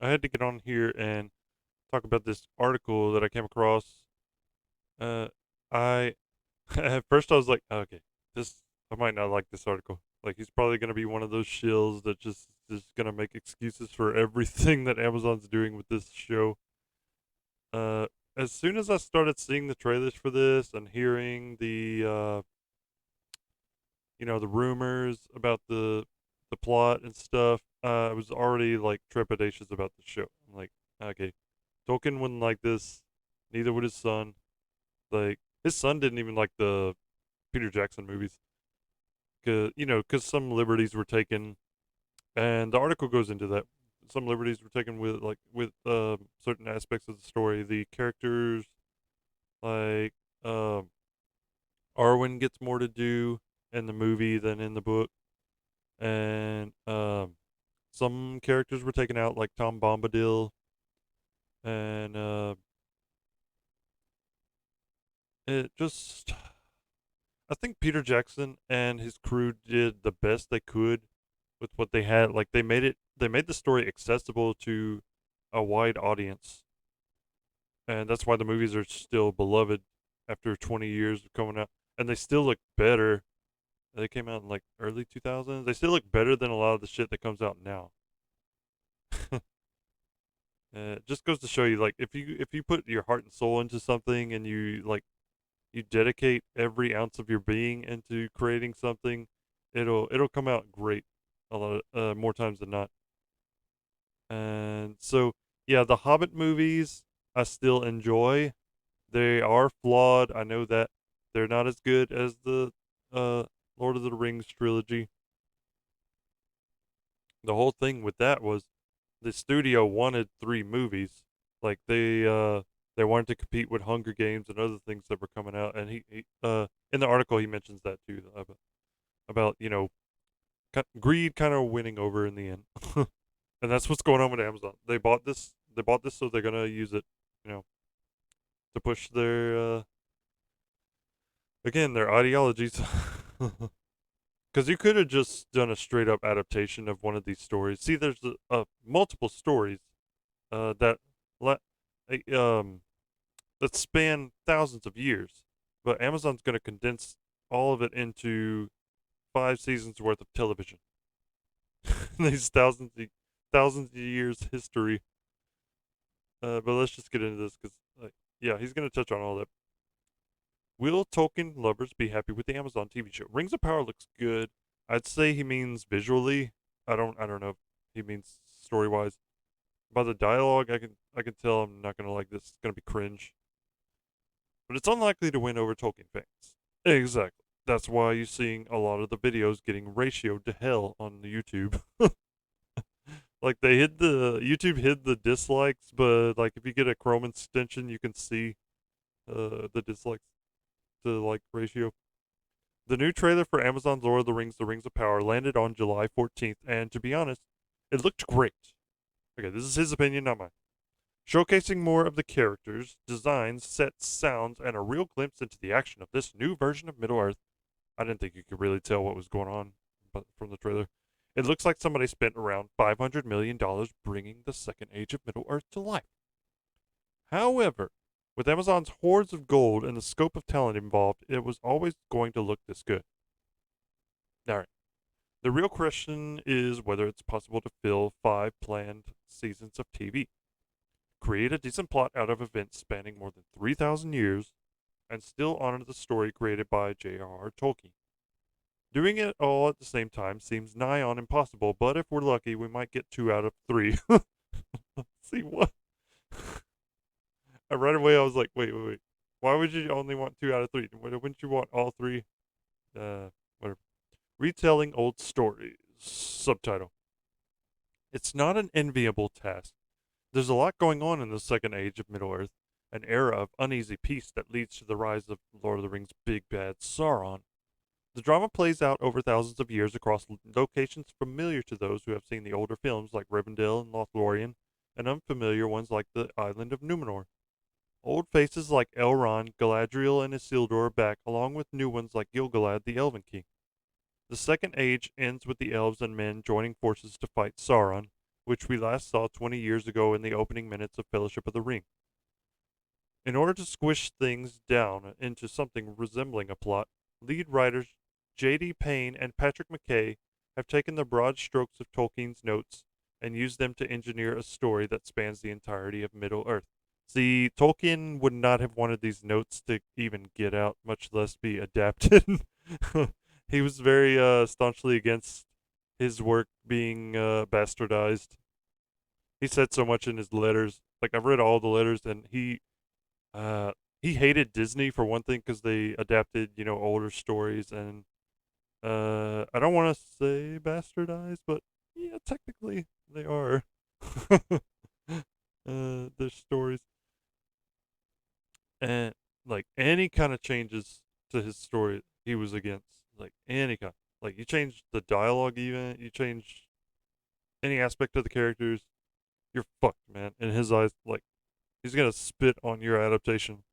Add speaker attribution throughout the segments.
Speaker 1: I had to get on here and talk about this article that I came across. Uh, I at first I was like, okay, this I might not like this article. Like he's probably gonna be one of those shills that just gonna make excuses for everything that Amazon's doing with this show. Uh, as soon as I started seeing the trailers for this and hearing the rumors about the plot and stuff, I was already like trepidatious about the show. I'm like, okay, Tolkien wouldn't like this. Neither would his son. Like his son didn't even like the Peter Jackson movies, cause some liberties were taken, and the article goes into that. Some liberties were taken with certain aspects of the story. The characters, like um, Arwen, gets more to do in the movie than in the book, and some characters were taken out, like Tom Bombadil, and it just I think Peter Jackson and his crew did the best they could with what they had. Like they made the story accessible to a wide audience, and that's why the movies are still beloved after 20 years of coming out, and they still look better. They came out in like early 2000s. They still look better than a lot of the shit that comes out now. It just goes to show you, like, if you put your heart and soul into something and you dedicate every ounce of your being into creating something, it'll come out great a lot more times than not. And so, yeah, the Hobbit movies I still enjoy. They are flawed. I know that they're not as good as the uh, Lord of the Rings trilogy. The whole thing with that was the studio wanted three movies. Like they wanted to compete with Hunger Games and other things that were coming out. And he in the article he mentions that too, about greed kind of winning over in the end. And that's what's going on with Amazon. They bought this. They bought this, so they're gonna use it, you know, to push their ideologies. Because you could have just done a straight up adaptation of one of these stories. See, there's multiple stories that let um that span thousands of years, but Amazon's going to condense all of it into 5 seasons worth of television. These thousands of years history. But let's just get into this because, yeah, he's going to touch on all that. Will Tolkien lovers be happy with the Amazon TV show? Rings of Power looks good. I'd say he means visually. I don't know if he means story wise. By the dialogue, I can tell I'm not gonna like this. It's gonna be cringe. But it's unlikely to win over Tolkien fans. Exactly. That's why you're seeing a lot of the videos getting ratioed to hell on the YouTube. Like YouTube hid the dislikes, but like if you get a Chrome extension, you can see the dislikes to like ratio. The new trailer for Amazon's Lord of The Rings of Power, landed on July 14th, and to be honest, it looked great. Okay, this is his opinion, not mine. Showcasing more of the characters, designs, sets, sounds, and a real glimpse into the action of this new version of Middle Earth. I didn't think you could really tell what was going on but from the trailer. It looks like somebody spent around $500 million bringing the second age of Middle Earth to life. However, with Amazon's hordes of gold and the scope of talent involved, it was always going to look this good. Alright. The real question is whether it's possible to fill 5 planned seasons of TV, create a decent plot out of events spanning more than 3,000 years, and still honor the story created by J.R.R. Tolkien. Doing it all at the same time seems nigh on impossible, but if we're lucky, we might get 2 out of 3. See what? Right away, I was like, wait. Why would you only want 2 out of 3? Wouldn't you want all three? Whatever. Retelling old stories. Subtitle. It's not an enviable task. There's a lot going on in the second age of Middle Earth, an era of uneasy peace that leads to the rise of Lord of the Rings' big bad Sauron. The drama plays out over thousands of years across locations familiar to those who have seen the older films like Rivendell and Lothlorien, and unfamiliar ones like the island of Numenor. Old faces like Elrond, Galadriel, and Isildur are back, along with new ones like Gil-galad the Elven King. The Second Age ends with the elves and men joining forces to fight Sauron, which we last saw 20 years ago in the opening minutes of Fellowship of the Ring. In order to squish things down into something resembling a plot, lead writers J.D. Payne and Patrick McKay have taken the broad strokes of Tolkien's notes and used them to engineer a story that spans the entirety of Middle Earth. See, Tolkien would not have wanted these notes to even get out, much less be adapted. He was very staunchly against his work being bastardized. He said so much in his letters. Like, I've read all the letters, and uh, he hated Disney for one thing because they adapted, older stories, and I don't want to say bastardized, but yeah, technically they are. Their stories, and like any kind of changes to his story, he was against. Like any kind, like you change the dialogue, even you change any aspect of the characters, you're fucked, man. In his eyes, like he's gonna spit on your adaptation,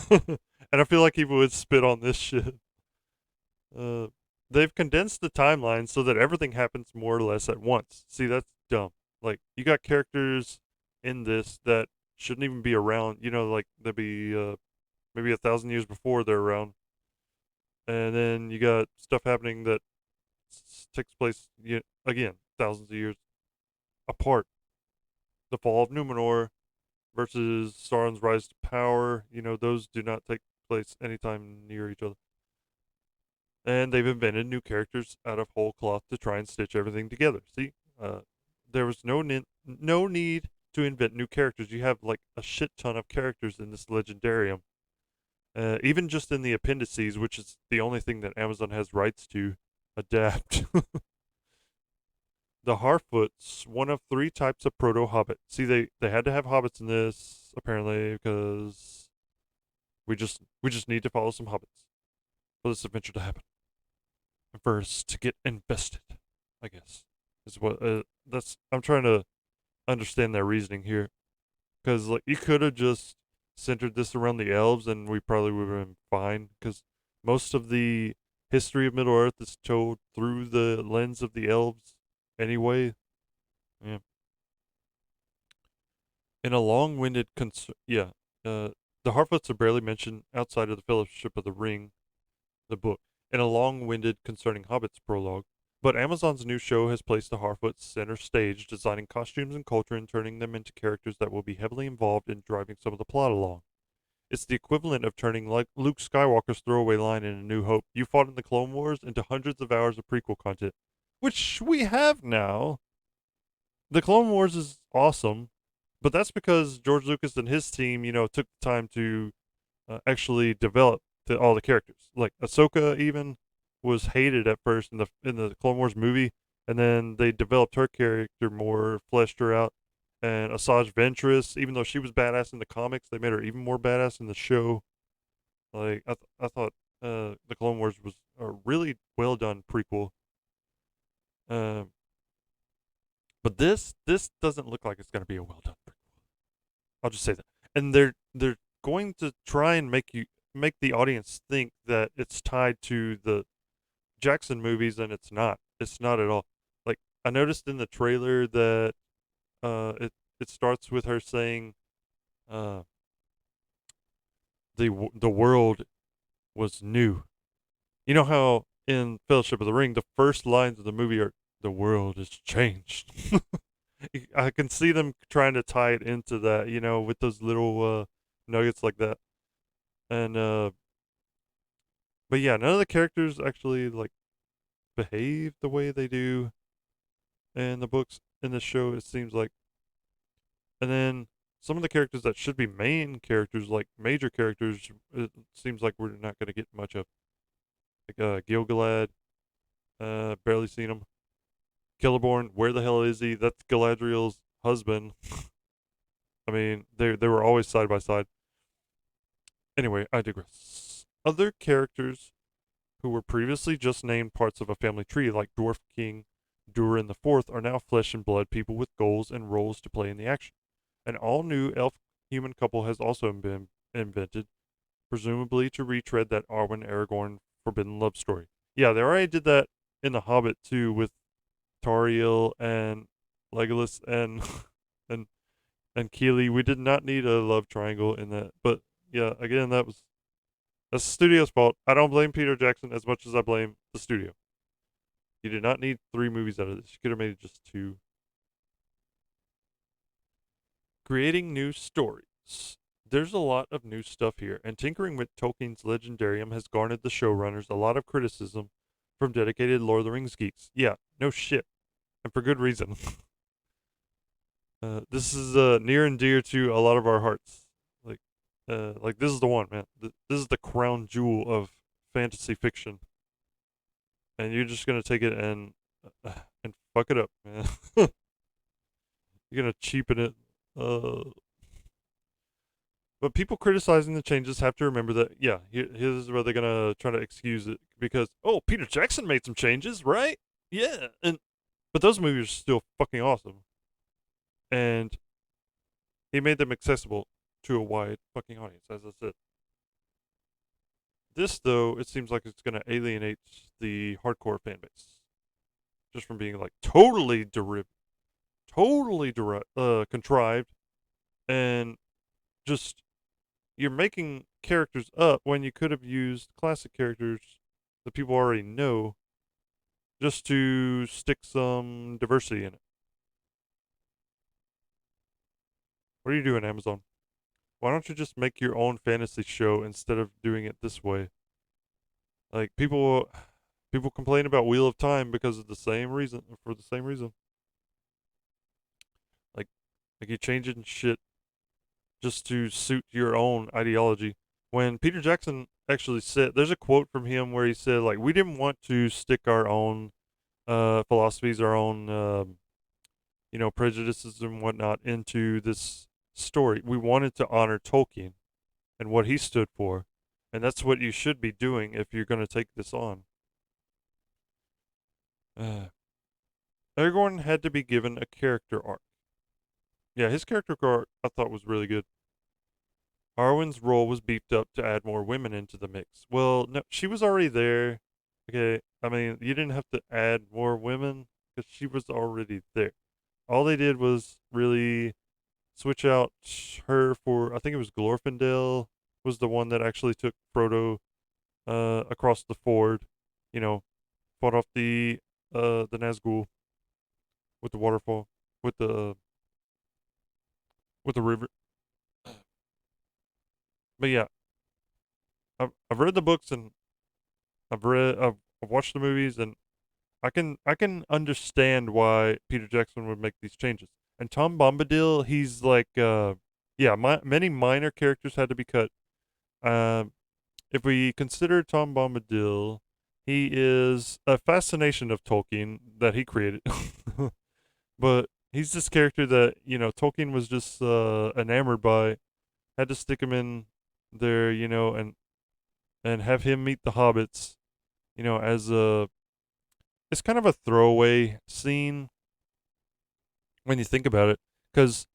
Speaker 1: and I feel like he would spit on this shit. Uh, they've condensed the timeline so that everything happens more or less at once. See, that's dumb. Like, you got characters in this that shouldn't even be around. Like they'd be maybe 1,000 years before they're around, and then you got stuff happening that takes place again thousands of years apart. The fall of Numenor versus Sauron's rise to power. Those do not take place anytime near each other. And they've invented new characters out of whole cloth to try and stitch everything together. See, there was no need to invent new characters. You have like a shit ton of characters in this legendarium. Even just in the appendices, which is the only thing that Amazon has rights to adapt. The Harfoots, one of three types of proto-hobbit. See, they had to have hobbits in this apparently because we just need to follow some hobbits for this adventure to happen. And for us to get invested, I guess is what that's. I'm trying to understand their reasoning here because like you could have just centered this around the elves and we probably would have been fine because most of the history of Middle Earth is told through the lens of the elves anyway. Yeah. In a long-winded yeah, the Harfoots are barely mentioned outside of the Fellowship of the Ring, the book, in a long-winded concerning hobbits prologue. But Amazon's new show has placed the Harfoots center stage, designing costumes and culture and turning them into characters that will be heavily involved in driving some of the plot along. It's the equivalent of turning like Luke Skywalker's throwaway line in A New Hope, "You fought in the Clone Wars," into hundreds of hours of prequel content, which we have now. The Clone Wars is awesome, but that's because George Lucas and his team, took the time to actually develop all the characters. Like Ahsoka, even was hated at first in the Clone Wars movie, and then they developed her character more, fleshed her out. And Asajj Ventress, even though she was badass in the comics, they made her even more badass in the show. Like I thought, the Clone Wars was a really well done prequel. Um, but this doesn't look like it's going to be a well done prequel. I'll just say that. And they're going to try and make the audience think that it's tied to the Jackson movies, and it's not. It's not at all. Like I noticed in the trailer that it starts with her saying, uh, the world was new. You know how in Fellowship of the Ring the first lines of the movie are, "The world has changed." I can see them trying to tie it into that, with those little nuggets like that. And but yeah, none of the characters actually like behave the way they do in the books in the show, it seems like. And then some of the characters that should be main characters, like major characters, it seems like we're not going to get much of. Like Gilgalad, barely seen him. Celeborn, where the hell is he? That's Galadriel's husband. I mean, they were always side by side. Anyway, I digress. Other characters who were previously just named parts of a family tree, like Dwarf King Durin the Fourth, are now flesh and blood people with goals and roles to play in the action. An all-new elf-human couple has also been invented, presumably to retread that Arwen-Aragorn forbidden love story. Yeah, they already did that in The Hobbit too, with Tauriel and Legolas and and Keely. We did not need a love triangle in that. But yeah, again, that's the studio's fault. I don't blame Peter Jackson as much as I blame the studio. You did not need 3 movies out of this. You could have made just 2. Creating new stories. There's a lot of new stuff here, and tinkering with Tolkien's legendarium has garnered the showrunners a lot of criticism from dedicated Lord of the Rings geeks. Yeah, no shit, and for good reason. This is near and dear to a lot of our hearts. Like, like this is the one, man. This is the crown jewel of fantasy fiction, and you're just gonna take it and fuck it up, man. You're gonna cheapen it. Uh, but people criticizing the changes have to remember that, yeah, here's where they're gonna try to excuse it because, oh, Peter Jackson made some changes, right? Yeah, and but those movies are still fucking awesome, and he made them accessible to a wide fucking audience, as I said. This, though, it seems like it's gonna alienate the hardcore fan base just from being like contrived, and just you're making characters up when you could have used classic characters that people already know just to stick some diversity in it. What are you doing, Amazon? Why don't you just make your own fantasy show instead of doing it this way? Like people complain about Wheel of Time because of the same reason for the same reason. Like like you changing shit just to suit your own ideology. When Peter Jackson actually said, there's a quote from him where he said, like, we didn't want to stick our own philosophies, our own, prejudices and whatnot into this story. We wanted to honor Tolkien and what he stood for. And that's what you should be doing if you're going to take this on. Uh, Aragorn had to be given a character arc. Yeah, his character arc I thought was really good. Arwen's role was beefed up to add more women into the mix. Well, no, she was already there. Okay, I mean, you didn't have to add more women because she was already there. All they did was really switch out her for, I think it was Glorfindel was the one that actually took Frodo across the ford, you know, fought off the Nazgul with the waterfall, with the with the river. But yeah, I've read the books and I've watched the movies and I can understand why Peter Jackson would make these changes. And Tom Bombadil, he's like yeah, many minor characters had to be cut. Um if we consider Tom Bombadil, he is a fascination of Tolkien that he created. But he's this character that, Tolkien was just enamored by, had to stick him in there, and have him meet the hobbits, as a it's kind of a throwaway scene when you think about it, because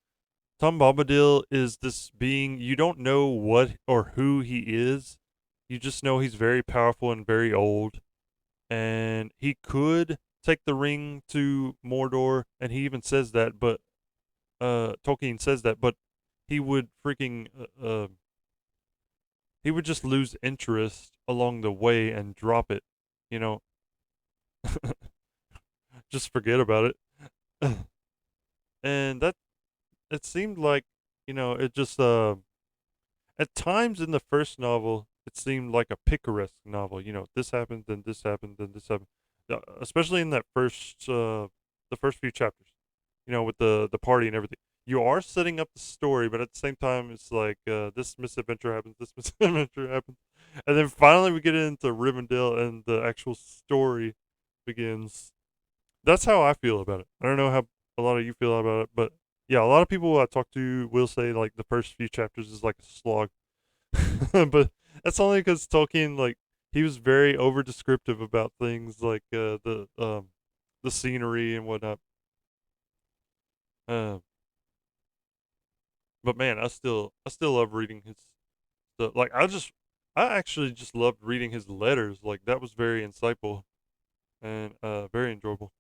Speaker 1: Tom Bombadil is this being you don't know what or who he is. You just know he's very powerful and very old, and he could take the ring to Mordor, and he even says that. But Tolkien says that, but he would freaking he would just lose interest along the way and drop it. You know, just forget about it. And that it seemed like it just at times in the first novel it seemed like a picaresque novel. This happened, then this happened, then this happened. Especially in that the first few chapters, with the party and everything. You are setting up the story, but at the same time, it's like this misadventure happens, this misadventure happens, and then finally we get into Rivendell and the actual story begins. That's how I feel about it. I don't know how a lot of you feel about it, but yeah, a lot of people I talk to will say like the first few chapters is like a slog, but that's only because Tolkien, like, he was very over descriptive about things like the scenery and whatnot. Uh, but man, I still love reading his stuff. Like I actually just loved reading his letters. Like that was very insightful and very enjoyable.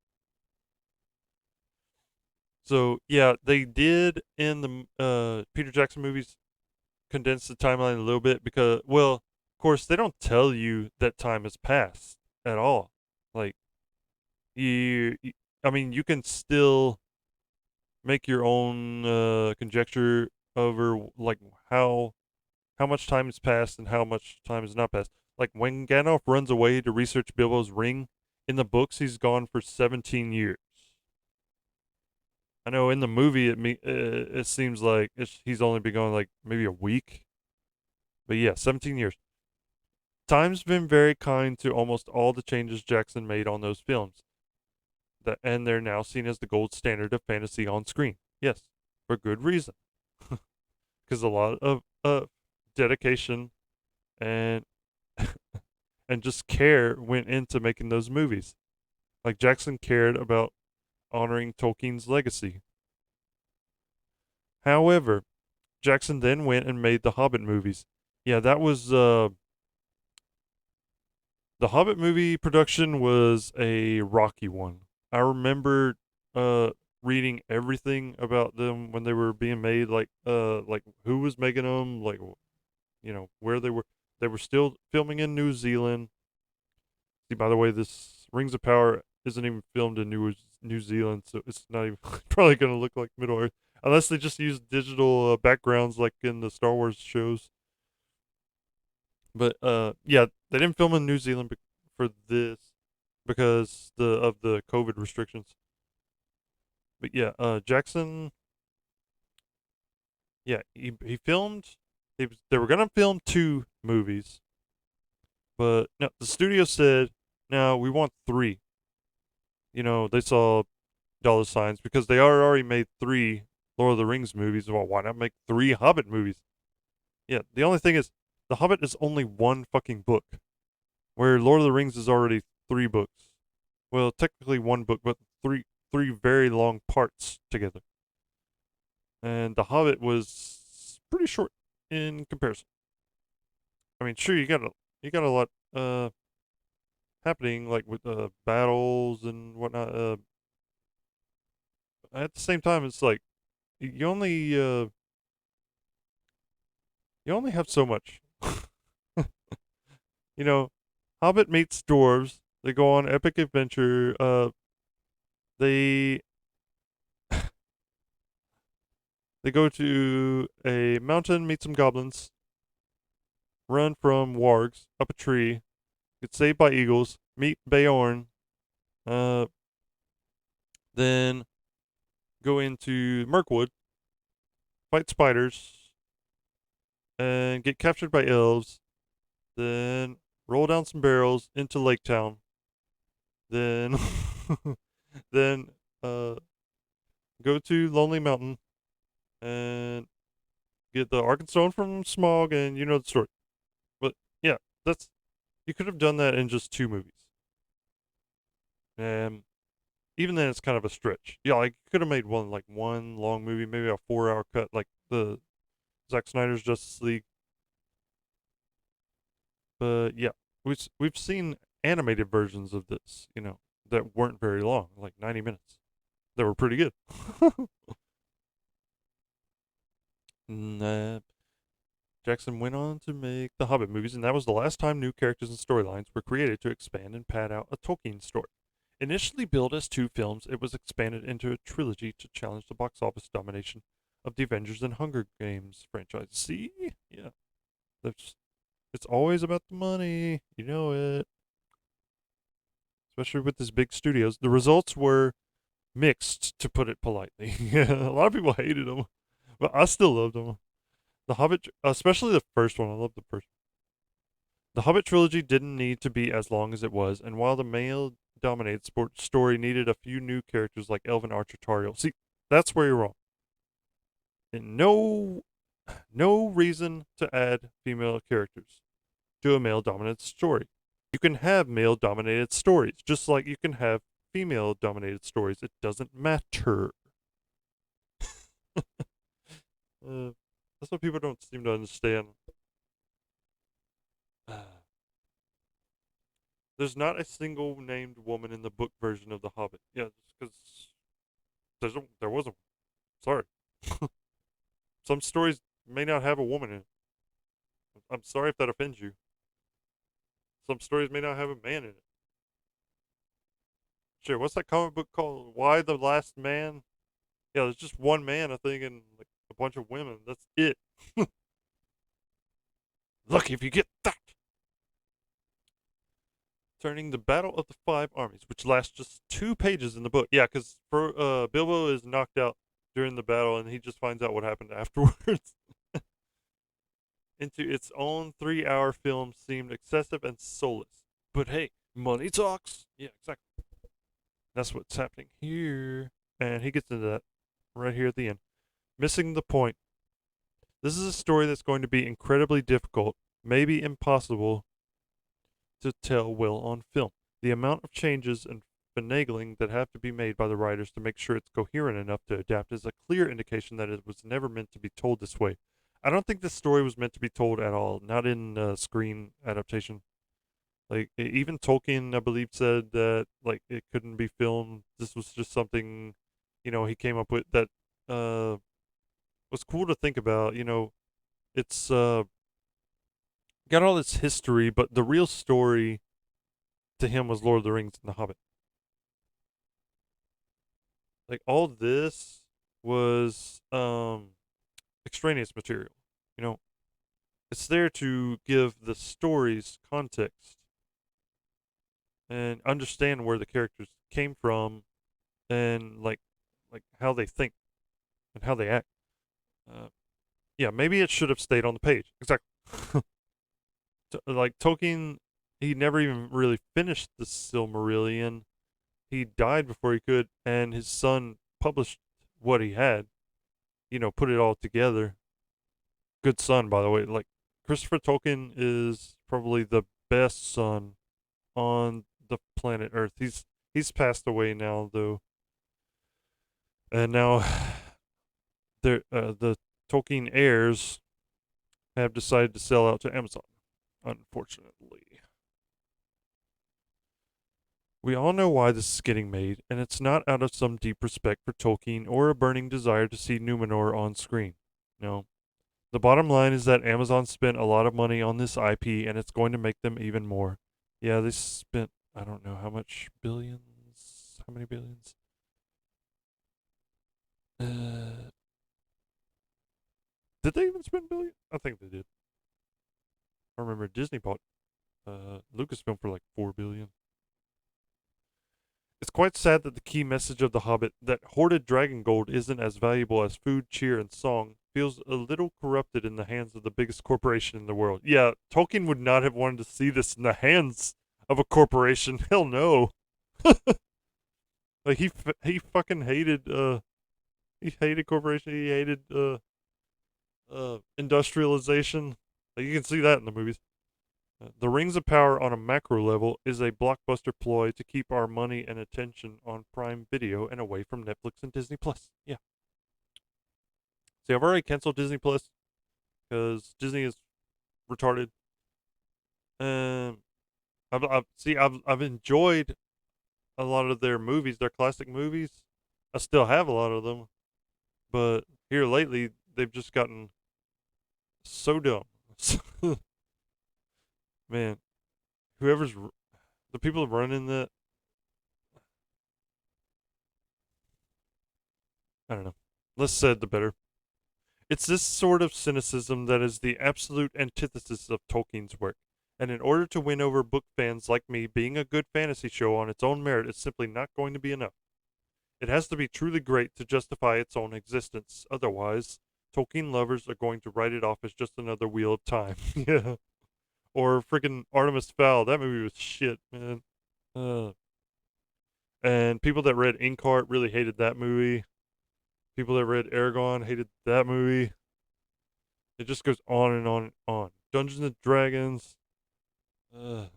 Speaker 1: So yeah, they did in the Peter Jackson movies condense the timeline a little bit because, well, of course, they don't tell you that time has passed at all. Like you I mean, you can still make your own conjecture over like how how much time has passed and how much time has not passed. Like when Gandalf runs away to research Bilbo's ring in the books, he's gone for 17 years. I know in the movie it seems like he's only been gone like maybe a week, but yeah, 17 years. Time's been very kind to almost all the changes Jackson made on those films, and they're now seen as the gold standard of fantasy on screen. Yes, for good reason, because a lot of dedication and and just care went into making those movies. Like Jackson cared about honoring Tolkien's legacy. However, Jackson then went and made the Hobbit movies. Yeah, that was the Hobbit movie production was a rocky one. I remember uh reading everything about them when they were being made, like who was making them, like where they were. They were still filming in New Zealand. See, by the way, this Rings of Power isn't even filmed in New Zealand, so it's not even probably going to look like Middle Earth unless they just use digital backgrounds like in the Star Wars shows. But yeah, they didn't film in New Zealand for this because the COVID restrictions. But yeah, Jackson, yeah, he filmed. They were gonna film two movies, but no, the studio said, "No, we want three." They saw dollar signs because they already made three Lord of the Rings movies. Well, why not make three Hobbit movies? Yeah, the only thing is, The Hobbit is only one fucking book, where Lord of the Rings is already three books. Well, technically one book, but three very long parts together. And The Hobbit was pretty short in comparison. I mean, sure, you got a lot happening, like with battles and whatnot. At the same time, it's like you only uh, you only have so much. you know, Hobbit meets dwarves. They go on epic adventure. They they go to a mountain, meet some goblins, run from wargs up a tree, get saved by eagles, meet Beorn, uh, then go into Mirkwood, fight spiders, and get captured by elves, then roll down some barrels into Lake Town, then then uh, go to Lonely Mountain and get the Arkenstone from Smog, and you know the story. But yeah, that's you could have done that in just two movies. And even then, it's kind of a stretch. Yeah, like you could have made one long movie, maybe a 4 hour cut, like the Zack Snyder's Justice League. But yeah, we've seen animated versions of this, that weren't very long, like 90 minutes. That were pretty good. Nah. Jackson went on to make the Hobbit movies, and that was the last time new characters and storylines were created to expand and pad out a Tolkien story. Initially billed as two films, it was expanded into a trilogy to challenge the box office domination of the Avengers and Hunger Games franchise. See? Yeah. That's, it's always about the money. You know it. Especially with these big studios. The results were mixed, to put it politely. Yeah, a lot of people hated them, but I still loved them. The Hobbit, especially the first one, I love the first. The Hobbit trilogy didn't need to be as long as it was, and while the male-dominated story needed a few new characters like Elven Archer Tariel, see, that's where you're wrong. And no reason to add female characters to a male-dominated story. You can have male-dominated stories, just like you can have female-dominated stories. It doesn't matter. That's what people don't seem to understand. There's not a single named woman in the book version of The Hobbit. Yeah, because There wasn't. Sorry. Some stories may not have a woman in it. I'm sorry if that offends you. Some stories may not have a man in it. Sure, what's that comic book called? Why the Last Man? Yeah, there's just one man, I think, and like a bunch of women. That's it. Lucky if you get that. Turning the Battle of the Five Armies, which lasts just 2 pages in the book. Yeah, because Bilbo is knocked out during the battle, and he just finds out what happened afterwards. Into its own 3-hour film seemed excessive and soulless. But hey, money talks. Yeah, exactly. That's what's happening here. And he gets into that right here at the end. Missing the point. This is a story that's going to be incredibly difficult, maybe impossible, to tell well on film. The amount of changes and finagling that have to be made by the writers to make sure it's coherent enough to adapt is a clear indication that it was never meant to be told this way. I don't think this story was meant to be told at all, not in screen adaptation. Like even Tolkien, I believe, said that like it couldn't be filmed. This was just something, he came up with that uh was cool to think about. It's got all this history, but the real story to him was Lord of the Rings and The Hobbit. Like all this was extraneous material. You know, it's there to give the stories context and understand where the characters came from and like how they think and how they act. Uh, yeah, maybe it should have stayed on the page. Exactly. Like Tolkien, he never even really finished the Silmarillion. He died before he could, and his son published what he had. Put it all together. Good son, by the way. Like Christopher Tolkien is probably the best son on the planet Earth. He's passed away now though, and now the Tolkien heirs have decided to sell out to Amazon. Unfortunately, we all know why this is getting made, and it's not out of some deep respect for Tolkien or a burning desire to see Numenor on screen. No. The bottom line is that Amazon spent a lot of money on this IP, and it's going to make them even more. Yeah, they spent, I don't know how much billions. How many billions? Uh, did they even spend billions? I think they did. I remember Disney bought Lucasfilm for like 4 billion. It's quite sad that the key message of The Hobbit, that hoarded dragon gold isn't as valuable as food, cheer, and song, feels a little corrupted in the hands of the biggest corporation in the world. Yeah, Tolkien would not have wanted to see this in the hands of a corporation. Hell no. Like he fucking hated he hated corporation. He hated industrialization. Like you can see that in the movies. The Rings of Power on a macro level is a blockbuster ploy to keep our money and attention on Prime Video and away from Netflix and Disney Plus. Yeah. See, I've already canceled Disney Plus because Disney is retarded. Um, I've enjoyed a lot of their movies, their classic movies. I still have a lot of them, but here lately they've just gotten so dumb. Man, whoever's the people running that, I don't know. Less said, the better. It's this sort of cynicism that is the absolute antithesis of Tolkien's work. And in order to win over book fans like me, being a good fantasy show on its own merit is simply not going to be enough. It has to be truly great to justify its own existence. Otherwise, Tolkien lovers are going to write it off as just another Wheel of Time. Yeah. Or freaking Artemis Fowl. That movie was shit, man. Uh, and people that read Inkheart really hated that movie. People that read Aragon hated that movie. It just goes on and on and on. Dungeons and Dragons. Uh,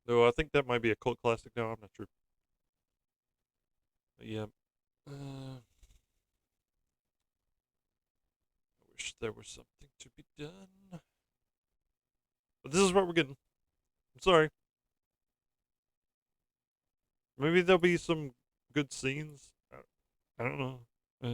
Speaker 1: though I think that might be a cult classic now. I'm not sure. But yeah. I wish there was something to be done. But this is what we're getting. I'm sorry. Maybe there'll be some good scenes. I don't know.